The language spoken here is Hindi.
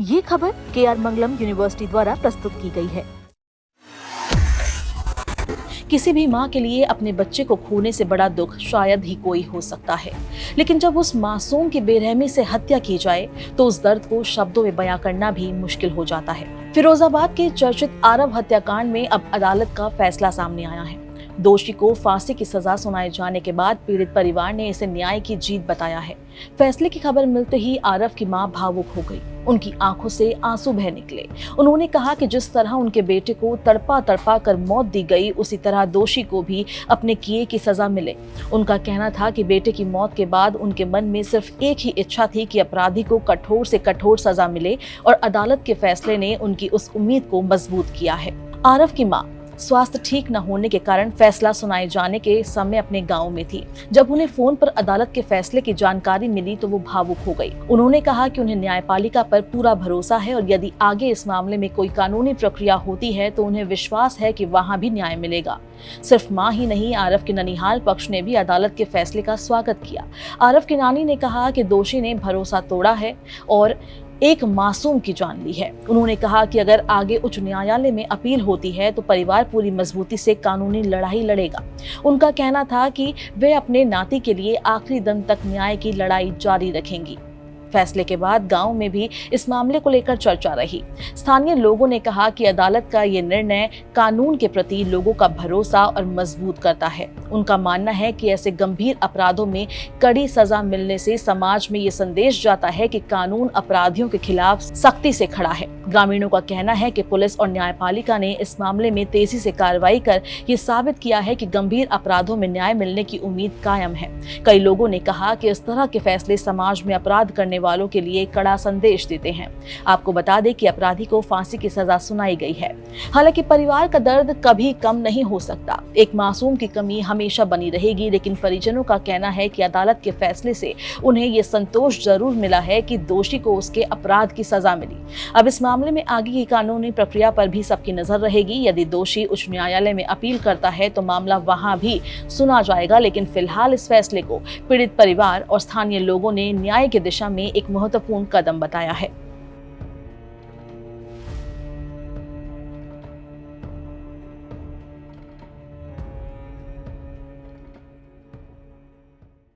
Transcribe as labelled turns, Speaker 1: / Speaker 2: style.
Speaker 1: ये खबर KR मंगलम यूनिवर्सिटी द्वारा प्रस्तुत की गई है। किसी भी माँ के लिए अपने बच्चे को खोने से बड़ा दुख शायद ही कोई हो सकता है, लेकिन जब उस मासूम की बेरहमी से हत्या की जाए तो उस दर्द को शब्दों में बयां करना भी मुश्किल हो जाता है। फिरोजाबाद के चर्चित आरव हत्याकांड में अब अदालत का फैसला सामने आया है। दोषी को फांसी की सजा सुनाए जाने के बाद पीड़ित परिवार ने इसे न्याय की जीत बताया है। फैसले की खबर मिलते ही आरव की मां भावुक हो गई। उनकी आंखों से आंसू बह निकले। उन्होंने कहा कि जिस तरह उनके बेटे को तड़पा तड़पा कर मौत दी गई, उसी तरह दोषी को भी अपने किए की सजा मिले। उनका कहना था कि बेटे की मौत के बाद उनके मन में सिर्फ एक ही इच्छा थी कि अपराधी को कठोर से कठोर सजा मिले, और अदालत के फैसले ने उनकी उस उम्मीद को मजबूत किया है। आरव की मां स्वास्थ्य ठीक न होने के कारण फैसला सुनाए जाने के समय अपने गांव में थी। जब उन्हें फोन पर अदालत के फैसले की जानकारी मिली तो वो भावुक हो गई। उन्होंने कहा कि उन्हें न्यायपालिका पर पूरा भरोसा है और यदि आगे इस मामले में कोई कानूनी प्रक्रिया होती है तो उन्हें विश्वास है कि वहां भी न्याय मिलेगा। सिर्फ मां ही नहीं, आरव के ननिहाल पक्ष ने भी अदालत के फैसले का स्वागत किया। आरव की नानी ने कहा कि दोषी ने भरोसा तोड़ा है और एक मासूम की जान ली है। उन्होंने कहा कि अगर आगे उच्च न्यायालय में अपील होती है तो परिवार पूरी मजबूती से कानूनी लड़ाई लड़ेगा। उनका कहना था कि वे अपने नाती के लिए आखिरी दम तक न्याय की लड़ाई जारी रखेंगी। फैसले के बाद गांव में भी इस मामले को लेकर चर्चा रही। स्थानीय लोगों ने कहा कि अदालत का ये निर्णय कानून के प्रति लोगों का भरोसा और मजबूत करता है। उनका मानना है कि ऐसे गंभीर अपराधों में कड़ी सजा मिलने से समाज में ये संदेश जाता है कि कानून अपराधियों के खिलाफ सख्ती से खड़ा है। ग्रामीणों का कहना है कि पुलिस और न्यायपालिका ने इस मामले में तेजी से कार्रवाई कर ये साबित किया है कि गंभीर अपराधों में न्याय मिलने की उम्मीद कायम है। कई लोगों ने कहा कि इस तरह के फैसले समाज में अपराध करने वालों के लिए कड़ा संदेश देते हैं। आपको बता दें कि अपराधी को फांसी की सजा सुनाई गई है। हालांकि परिवार का दर्द कभी कम नहीं हो सकता। एक मासूम की कमी हमेशा बनी रहेगी, लेकिन परिजनों का कहना है कि अदालत के फैसले से उन्हें ये संतोष जरूर मिला है कि दोषी को उसके अपराध की सजा मिली। अब इस मामले में आगे की कानूनी प्रक्रिया पर भी सबकी नजर रहेगी। यदि दोषी उच्च न्यायालय में अपील करता है तो मामला वहां भी सुना जाएगा, लेकिन फिलहाल इस फैसले को पीड़ित परिवार और स्थानीय लोगों ने न्याय की दिशा में एक महत्वपूर्ण कदम बताया है।